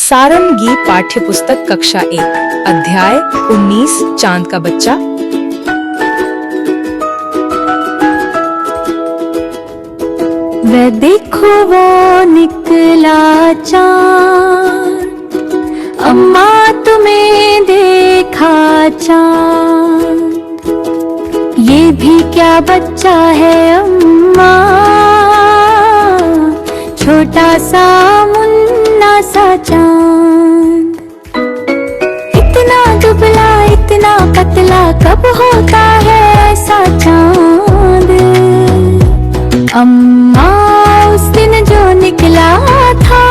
सारंगी पाठ्य पुस्तक कक्षा 1 अध्याय 19 चांद का बच्चा। वह देखो वो निकला चांद, अम्मा तुम्हें देखा चांद। ये भी क्या बच्चा है अम्मा, छोटा सा मुन्ना सा चांद। इतना दुबला इतना पतला कब होता है ऐसा चांद। अम्मा उस दिन जो निकला था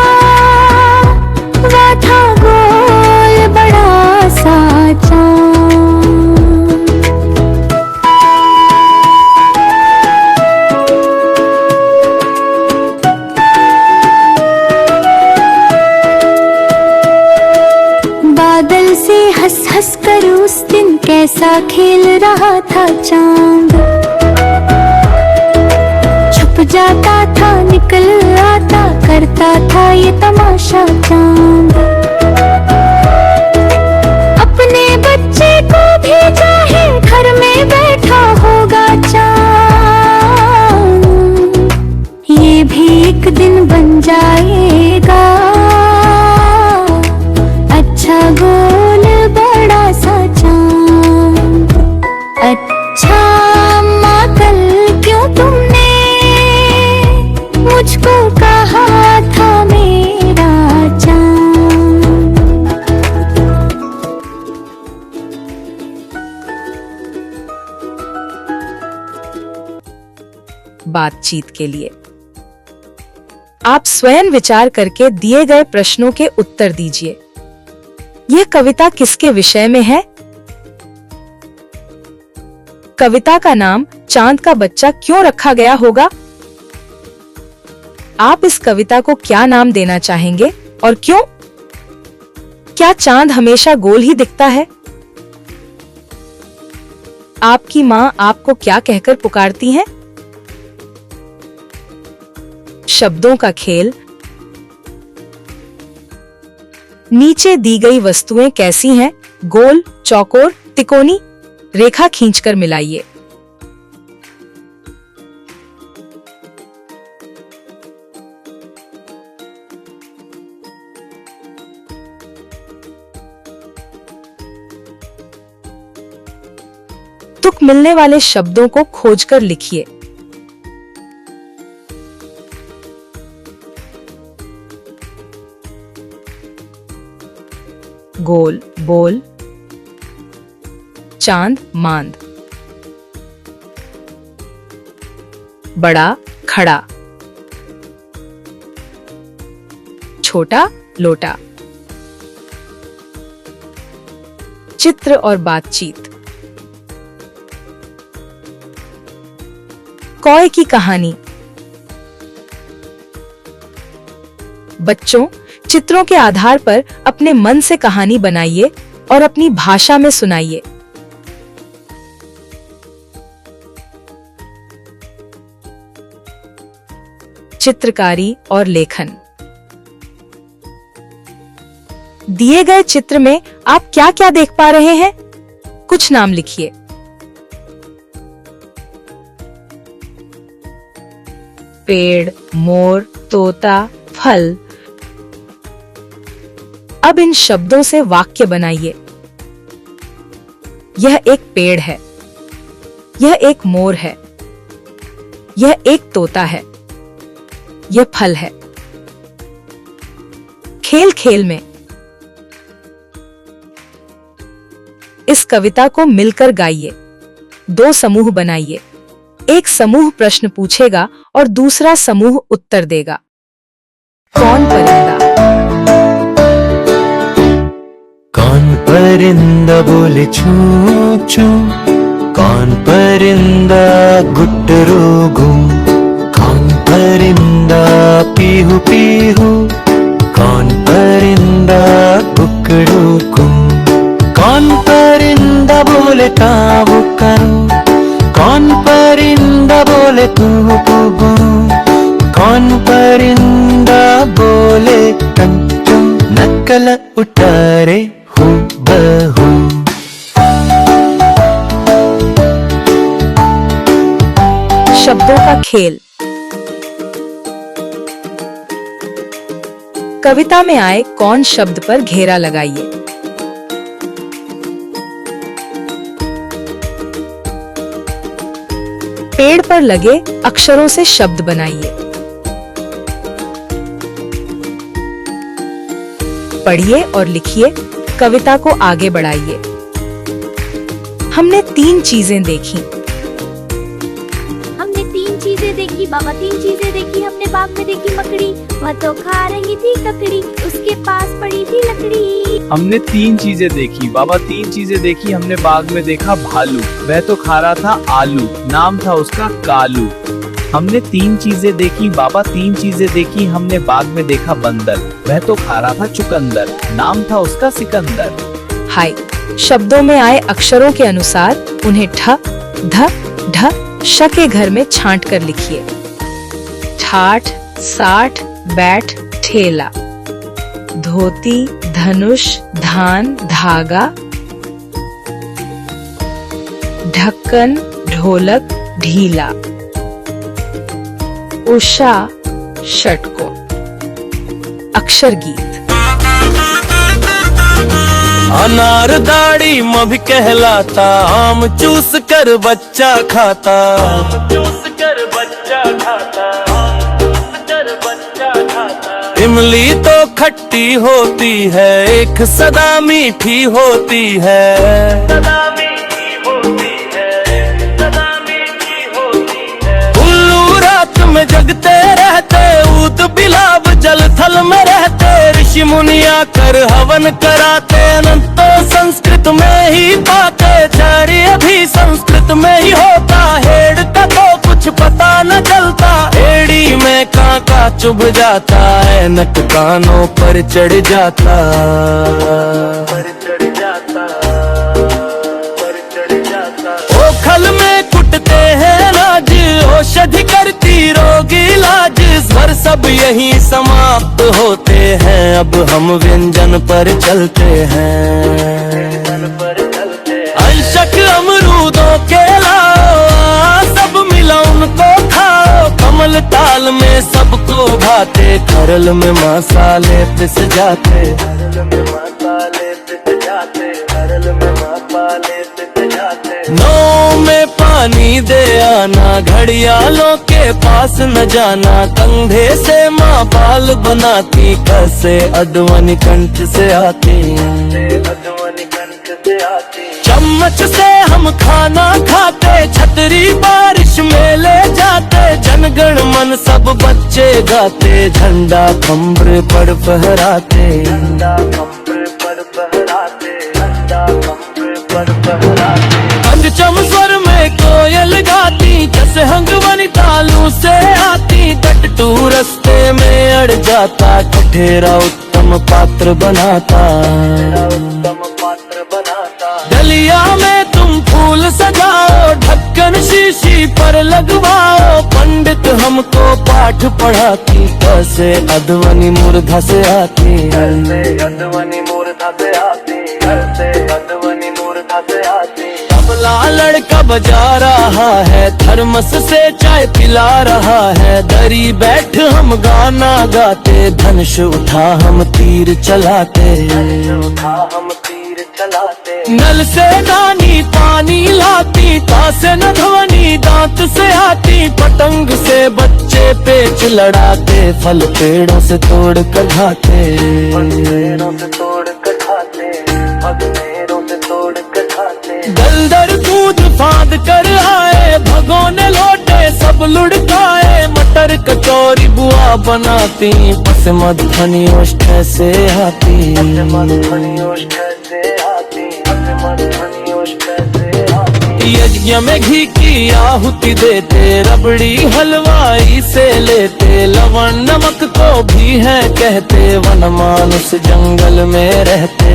वह था गोल बड़ा सा चांद। बादल से हंस हंस कर उस दिन कैसा खेल रहा था चांद। छुप जाता था निकल आता करता था ये तमाशा चांद। अपने बच्चे को भी चाहे घर में बैठा होगा चांद। ये भी एक दिन बन जाएगा अच्छा गोल बड़ा सा चांद। अच्छा अम्मा कल क्यों तुमने मुझको कहा था मेरा चांद। बातचीत के लिए आप स्वयं विचार करके दिए गए प्रश्नों के उत्तर दीजिए। यह कविता किसके विषय में है? कविता का नाम चांद का बच्चा क्यों रखा गया होगा? आप इस कविता को क्या नाम देना चाहेंगे और क्यों? क्या चांद हमेशा गोल ही दिखता है? आपकी मां आपको क्या कहकर पुकारती हैं? शब्दों का खेल। नीचे दी गई वस्तुएं कैसी हैं? गोल, चौकोर, तिकोनी? रेखा खींचकर मिलाइए। तुक मिलने वाले शब्दों को खोजकर लिखिए। गोल, बोल, चांद, मांद, बड़ा, खड़ा, छोटा, लोटा। चित्र और बातचीत। कौए की कहानी। बच्चों, चित्रों के आधार पर अपने मन से कहानी बनाइए और अपनी भाषा में सुनाइए। चित्रकारी और लेखन। दिए गए चित्र में आप क्या क्या देख पा रहे हैं? कुछ नाम लिखिए। पेड़, मोर, तोता, फल। अब इन शब्दों से वाक्य बनाइए। यह एक पेड़ है, यह एक मोर है, यह एक तोता है, यह फल है। खेल खेल में। इस कविता को मिलकर गाइए। 2 समूह बनाइए। एक समूह प्रश्न पूछेगा और दूसरा समूह उत्तर देगा। कौन परिंदा? कौन परिंदा बोले छू छू, कौन परिंदा गुटरू गुम, कौन परिंदा पीहू पीहू, कौन परिंदा कुकड़ू कुम, कौन परिंदा बोले काबू करो, कौन परिंदा बोले कू कू कू, कौन परिंदा बोले कंचू नक्का चल उतारे हूबहू। शब्दों का खेल। कविता में आए कौन शब्द पर घेरा लगाइए। पेड़ पर लगे अक्षरों से शब्द बनाइए। पढ़िए और लिखिए, कविता को आगे बढ़ाइए। हमने 3 चीजें देखी। हमने 3 चीजें देखी बाबा, 3 चीजें देखी। हमने बाग में देखी मकड़ी, वह तो खा रही थी ककड़ी, उसके पास पड़ी थी लकड़ी। हमने 3 चीजें देखी बाबा, 3 चीजें देखी। हमने बाग में देखा भालू, वह तो खा रहा था आलू, नाम था उसका कालू। हमने 3 चीजें देखी बाबा, 3 चीजें देखी। हमने बाग में देखा बंदर, वह तो खा रहा था चुकंदर, नाम था उसका सिकंदर। हाय, शब्दों में आए अक्षरों के अनुसार उन्हें ठ, ध, ढ, श के घर में छांट कर लिखिए। ठाठ, साठ, बैठ, ठेला। धोती, धनुष, धान, धागा। ढक्कन, ढोलक, ढीला। उषा, षटकोण। अक्षर गीत। अनार दाढ़ी में भी कहलाता, आम चूस कर बच्चा खाता। इमली तो खट्टी होती है, एक सदा मीठी होती है। उल्लू रात में जगते रहते, ऊद बिलाव जल थल में रहते। ऋषि मुनिया कर हवन कराते, अनंत तो संस्कृत में ही पाते। चर्य भी संस्कृत में ही होता, हेड़ का तो कुछ पता न चलता। एड़ी में कांका चुभ जाता है, नक कानों पर चढ़ जाता। ओखल में कुटते हैं अनाज, औषधि करती रोग इलाज। स्वर सब यही समाप्त होते हैं, अब हम व्यंजन पर चलते हैं। अंशक अमरूदों के लाओ, सब मिला उनको खाओ। कमल ताल में सबको भाते, खरल में मसाले पिस जाते। नौ में पानी दे आना, घड़ियालों के पास न जाना। कंधे से माँ बाल बनाती, कैसे अडवनी कंठ से आती। चम्मच से हम खाना खाते, छतरी बारिश में ले जाते। जनगण मन सब बच्चे गाते, झंडा खम्बरे पर फहराते। पंचम स्वर में कोयल गाती, जैसे हंगवनी तालू से आती। टट्टू रस्ते में अड़ जाता, ठठेरा उत्तम पात्र बनाता। डलिया में तुम फूल सजाओ, ढक्कन शीशी पर लगवाओ। पंडित हमको पाठ पढ़ाती, कैसे अध्वनि मूर्धा से आती। तबला लड़का बजा रहा है, थर्मस से चाय पिला रहा है। दरी बैठ हम गाना गाते, धनुष उठा हम तीर चलाते। नल से नानी पानी लाती, तासे न ध्वनि दांत से आती। पतंग से बच्चे पेच लड़ाते, फल पेड़ों से तोड़ कर खाते। दलदर दूध फांद कर आए, भगोने लौटे सब लुढ़काए। मटर कचौरी बुआ बनाती, पस मधुबनी ओष्ठ से आती। यज्ञ में घी की आहुति देते, रबड़ी हलवाई से लेते। लवण नमक को भी है कहते, वन मानुष जंगल में रहते।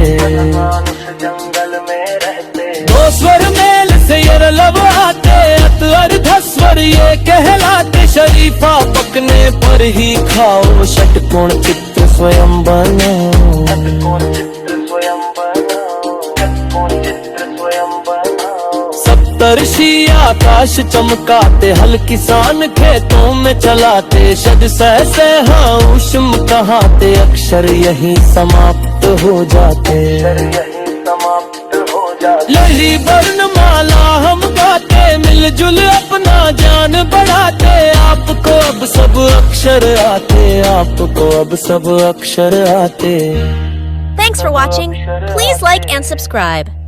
दो स्वर मेल से यरलव आते, अत अर्ध स्वर ये कहलाते। शरीफा पकने पर ही खाओ, षटकोण चित्त स्वयं बनो। सप्तर्षि आकाश चमकाते, हल किसान खेतों में चलाते, शद सहसे हाँ ऊष्म कहाते, अक्षर यही समाप्त हो जाते। लहरी वर्णमाला हम गाते, मिलजुल अपना ज्ञान बढ़ाते, आपको अब सब अक्षर आते, आपको अब सब अक्षर आते। Thanks for watching. Please like and subscribe.